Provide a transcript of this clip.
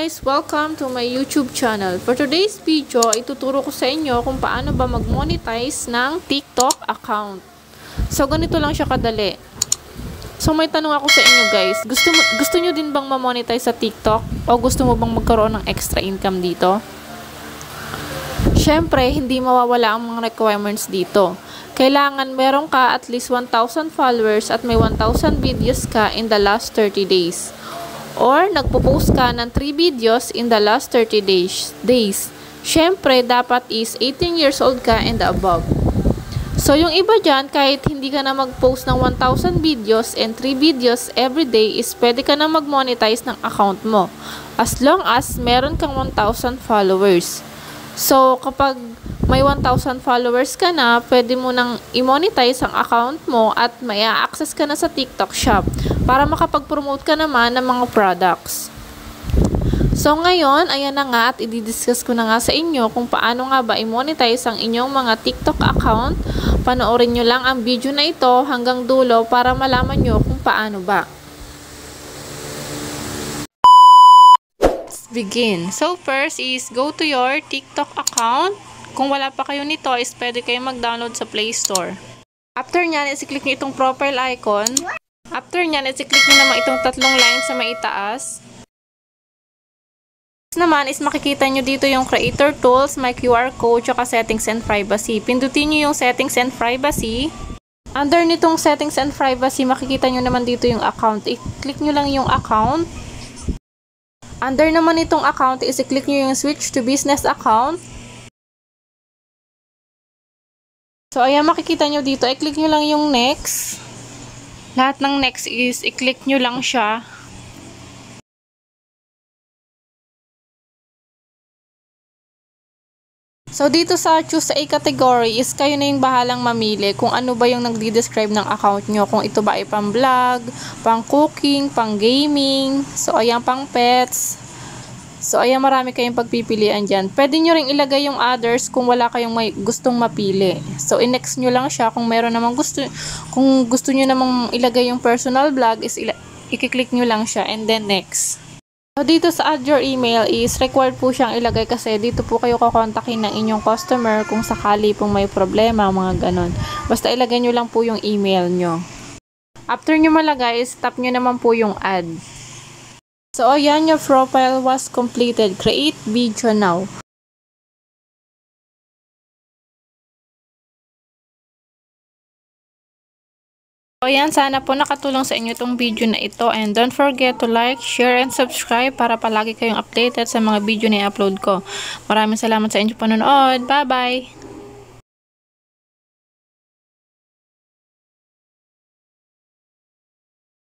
guys! Welcome to my YouTube channel. For today's video, ituturo ko sa inyo kung paano ba mag-monetize ng TikTok account. So, ganito lang siya kadali. So, may tanong ako sa inyo guys. Gusto nyo din bang ma-monetize sa TikTok? O gusto mo bang magkaroon ng extra income dito? Siyempre, hindi mawawala ang mga requirements dito. Kailangan meron ka at least 1,000 followers at may 1,000 videos ka in the last 30 days. Or nagpo-post ka ng 3 videos in the last 30 days. Siyempre, dapat is 18 years old ka and above. So, yung iba dyan, kahit hindi ka na mag-post ng 1,000 videos and 3 videos every day, is pwede ka na mag-monetize ng account mo. As long as meron kang 1,000 followers. So, kapag may 1,000 followers ka na, pwede mo nang i-monetize ang account mo at may access ka na sa TikTok shop para makapag-promote ka naman ng mga products. So, ngayon, ayan na nga at i-discuss ko na nga sa inyo kung paano nga ba i-monetize ang inyong mga TikTok account. Panoorin nyo lang ang video na ito hanggang dulo para malaman nyo kung paano ba. Let's begin. So, first is go to your TikTok account. Kung wala pa kayo nito, is pwede kayo mag-download sa Play Store. After nyan, is-click nyo itong profile icon. After nyan, is-click nyo naman itong tatlong lines sa maitaas. Next naman, is makikita nyo dito yung Creator Tools, may QR code, tsaka Settings and Privacy. Pindutin nyo yung Settings and Privacy. Under nitong Settings and Privacy, makikita nyo naman dito yung account. I-click nyo lang yung account. Under naman itong account, is i-click nyo yung Switch to Business Account. So, ayan, makikita nyo dito. I-click nyo lang yung next. Lahat ng next is, i-click nyo lang siya. So, dito sa choose a category is kayo na yung bahalang mamili kung ano ba yung nagdi-describe ng account nyo. Kung ito ba ay pang vlog, pang cooking, pang gaming. So, ayan, pang pets. So, ayan, marami kayong pagpipilian dyan. Pwede nyo rin ilagay yung others kung wala kayong may gustong mapili. So, i-next nyo lang siya. Kung meron namang kung gusto nyo namang ilagay yung personal blog, is i-click nyo lang siya and then next. So, dito sa add your email is required po siyang ilagay kasi dito po kayo kakontakin ng inyong customer kung sakali pong may problema, mga ganon. Basta ilagay nyo lang po yung email nyo. After nyo malagay, is tap nyo naman po yung add. So, ayan, your profile was completed. Create video now. So, ayan, sana po nakatulong sa inyo itong video na ito. And don't forget to like, share, and subscribe para palagi kayong updated sa mga video na i-upload ko. Maraming salamat sa inyong panonood. Bye-bye!